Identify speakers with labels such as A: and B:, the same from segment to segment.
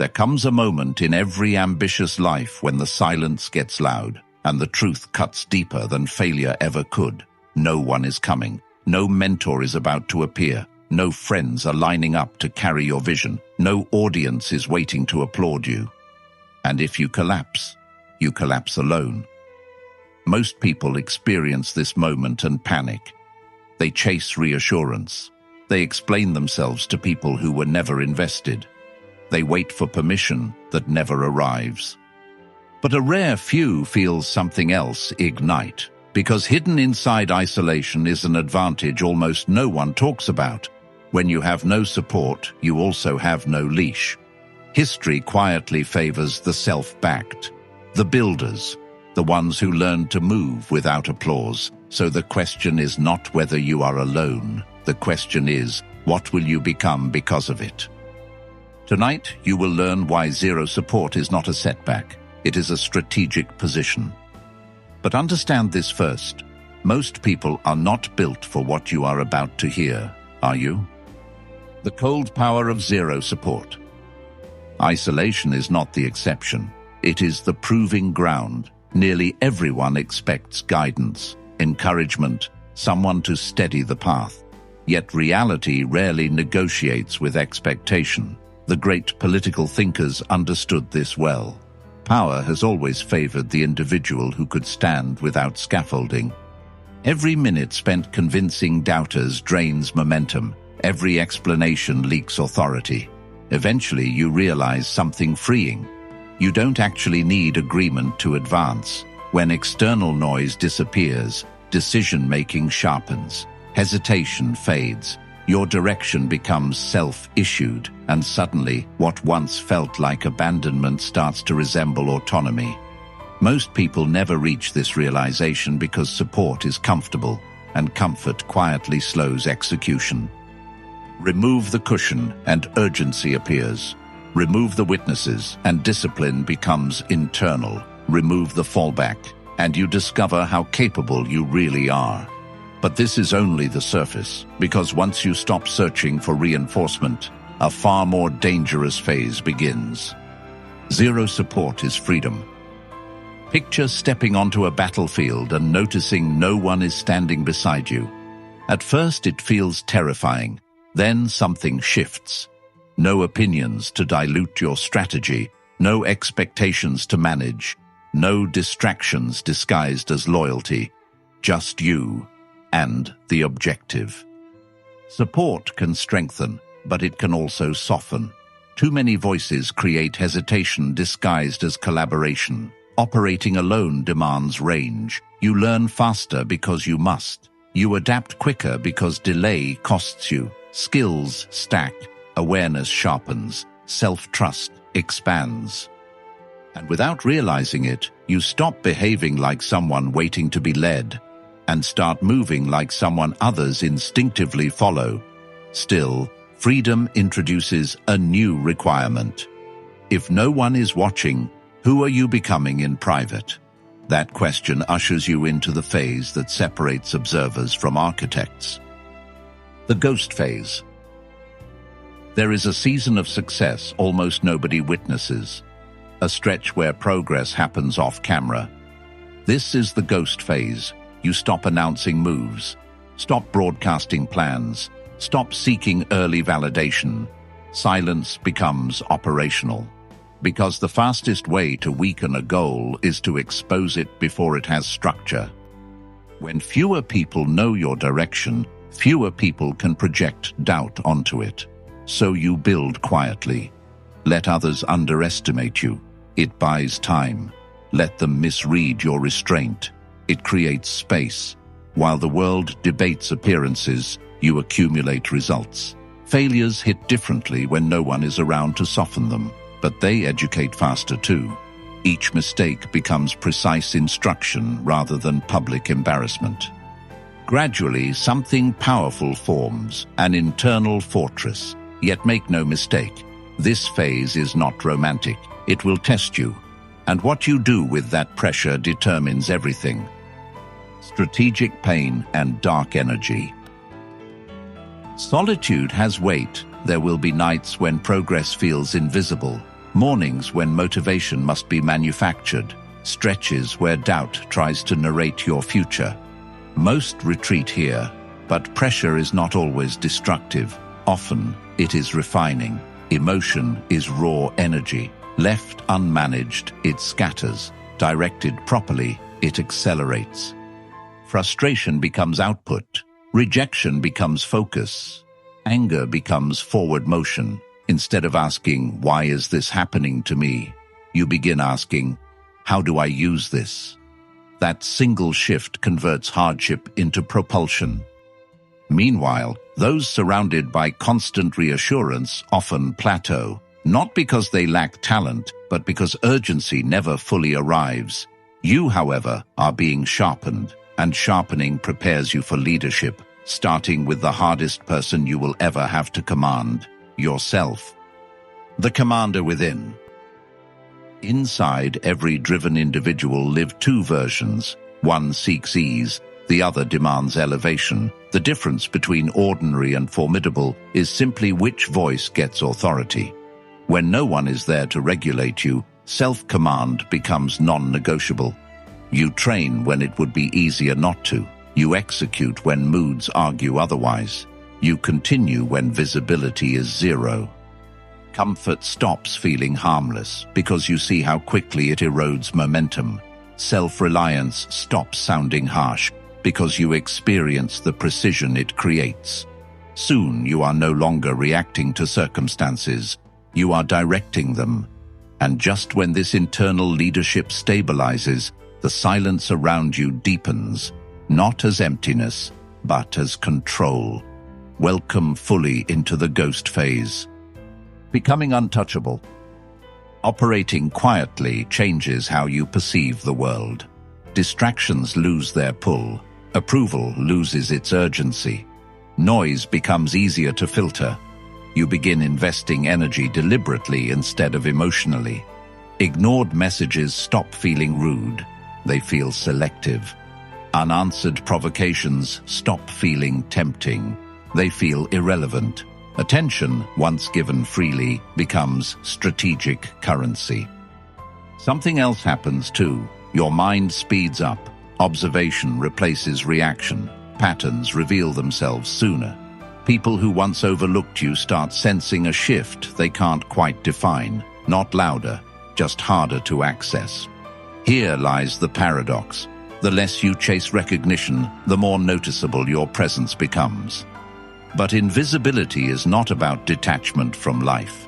A: There comes a moment in every ambitious life when the silence gets loud and the truth cuts deeper than failure ever could. No one is coming. No mentor is about to appear. No friends are lining up to carry your vision. No audience is waiting to applaud you. And if you collapse alone. Most people experience this moment and panic. They chase reassurance. They explain themselves to people who were never invested. They wait for permission that never arrives. But a rare few feel something else ignite, because hidden inside isolation is an advantage almost no one talks about. When you have no support, you also have no leash. History quietly favors the self-backed, the builders, the ones who learn to move without applause. So the question is not whether you are alone. The question is, what will you become because of it? Tonight, you will learn why zero support is not a setback. It is a strategic position. But understand this first. Most people are not built for what you are about to hear, are you? The cold power of zero support. Isolation is not the exception. It is the proving ground. Nearly everyone expects guidance, encouragement, someone to steady the path. Yet reality rarely negotiates with expectation. The great political thinkers understood this well. Power has always favored the individual who could stand without scaffolding. Every minute spent convincing doubters drains momentum. Every explanation leaks authority. Eventually, you realize something freeing. You don't actually need agreement to advance. When external noise disappears, decision-making sharpens. Hesitation fades. Your direction becomes self-issued, and suddenly, what once felt like abandonment starts to resemble autonomy. Most people never reach this realization because support is comfortable, and comfort quietly slows execution. Remove the cushion, and urgency appears. Remove the witnesses, and discipline becomes internal. Remove the fallback, and you discover how capable you really are. But this is only the surface, because once you stop searching for reinforcement, a far more dangerous phase begins. Zero support is freedom. Picture stepping onto a battlefield and noticing no one is standing beside you. At first it feels terrifying. Then something shifts. No opinions to dilute your strategy, no expectations to manage, no distractions disguised as loyalty, just you and the objective. Support can strengthen, but it can also soften. Too many voices create hesitation disguised as collaboration. Operating alone demands range. You learn faster because you must. You adapt quicker because delay costs you. Skills stack, awareness sharpens, self-trust expands. And without realizing it, you stop behaving like someone waiting to be led and start moving like someone others instinctively follow. Still, freedom introduces a new requirement. If no one is watching, who are you becoming in private? That question ushers you into the phase that separates observers from architects. The ghost phase. There is a season of success almost nobody witnesses, a stretch where progress happens off camera. This is the ghost phase. You stop announcing moves, stop broadcasting plans, stop seeking early validation. Silence becomes operational. Because the fastest way to weaken a goal is to expose it before it has structure. When fewer people know your direction, fewer people can project doubt onto it. So you build quietly. Let others underestimate you. It buys time. Let them misread your restraint. It creates space. While the world debates appearances, you accumulate results. Failures hit differently when no one is around to soften them, but they educate faster too. Each mistake becomes precise instruction rather than public embarrassment. Gradually, something powerful forms, an internal fortress. Yet make no mistake, this phase is not romantic. It will test you. And what you do with that pressure determines everything. Strategic pain and dark energy. Solitude has weight. There will be nights when progress feels invisible. mornings when motivation must be manufactured, stretches where doubt tries to narrate your future. Most retreat here, but pressure is not always destructive. Often, it is refining. Emotion is raw energy. Left unmanaged, it scatters. Directed properly, it accelerates. Frustration becomes output. Rejection becomes focus. Anger becomes forward motion. Instead of asking, "Why is this happening to me?" you begin asking, "How do I use this?" That single shift converts hardship into propulsion. Meanwhile, those surrounded by constant reassurance often plateau, not because they lack talent, but because urgency never fully arrives. You, however, are being sharpened, and sharpening prepares you for leadership, starting with the hardest person you will ever have to command, yourself. The commander within. Inside every driven individual live two versions. One seeks ease, the other demands elevation. The difference between ordinary and formidable is simply which voice gets authority. When no one is there to regulate you, self-command becomes non-negotiable. You train when it would be easier not to. You execute when moods argue otherwise. You continue when visibility is zero. Comfort stops feeling harmless because you see how quickly it erodes momentum. Self-reliance stops sounding harsh because you experience the precision it creates. Soon you are no longer reacting to circumstances. You are directing them. And just when this internal leadership stabilizes, the silence around you deepens, not as emptiness, but as control. Welcome fully into the ghost phase. Becoming untouchable. Operating quietly changes how you perceive the world. Distractions lose their pull. Approval loses its urgency. Noise becomes easier to filter. You begin investing energy deliberately instead of emotionally. Ignored messages stop feeling rude. They feel selective. Unanswered provocations stop feeling tempting. They feel irrelevant. Attention, once given freely, becomes strategic currency. Something else happens too. Your mind speeds up. Observation replaces reaction. Patterns reveal themselves sooner. People who once overlooked you start sensing a shift they can't quite define. Not louder, just harder to access. Here lies the paradox. The less you chase recognition, the more noticeable your presence becomes. But invisibility is not about detachment from life.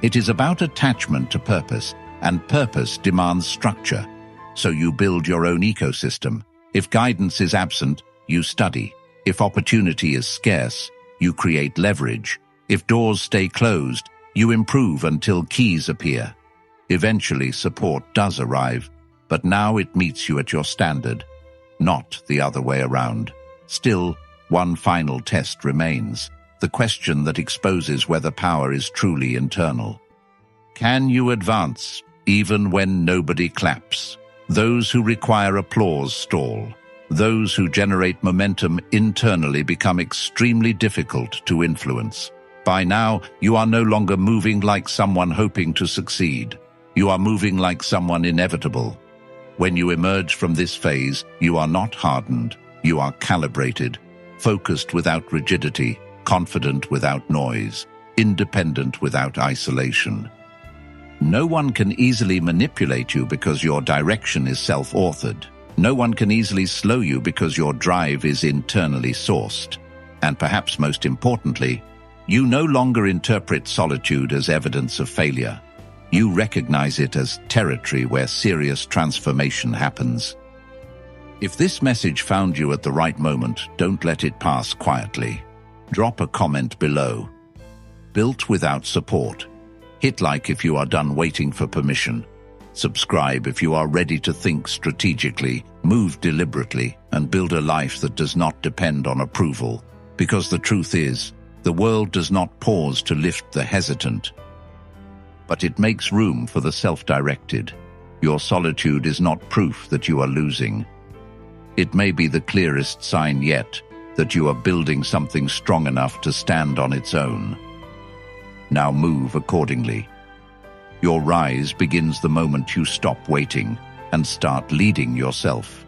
A: It is about attachment to purpose, and purpose demands structure. So you build your own ecosystem. If guidance is absent, you study. If opportunity is scarce, you create leverage. If doors stay closed, you improve until keys appear. Eventually, support does arrive, but now it meets you at your standard, not the other way around. Still, one final test remains, the question that exposes whether power is truly internal. Can you advance, even when nobody claps? Those who require applause stall. Those who generate momentum internally become extremely difficult to influence. By now, you are no longer moving like someone hoping to succeed. You are moving like someone inevitable. When you emerge from this phase, you are not hardened. You are calibrated, focused without rigidity, confident without noise, independent without isolation. No one can easily manipulate you because your direction is self-authored. No one can easily slow you because your drive is internally sourced. And perhaps most importantly, you no longer interpret solitude as evidence of failure. You recognize it as territory where serious transformation happens. If this message found you at the right moment, don't let it pass quietly. Drop a comment below. Built without support. Hit like if you are done waiting for permission. Subscribe if you are ready to think strategically, move deliberately, and build a life that does not depend on approval. Because the truth is, the world does not pause to lift the hesitant, but it makes room for the self-directed. Your solitude is not proof that you are losing. It may be the clearest sign yet that you are building something strong enough to stand on its own. Now move accordingly. Your rise begins the moment you stop waiting and start leading yourself.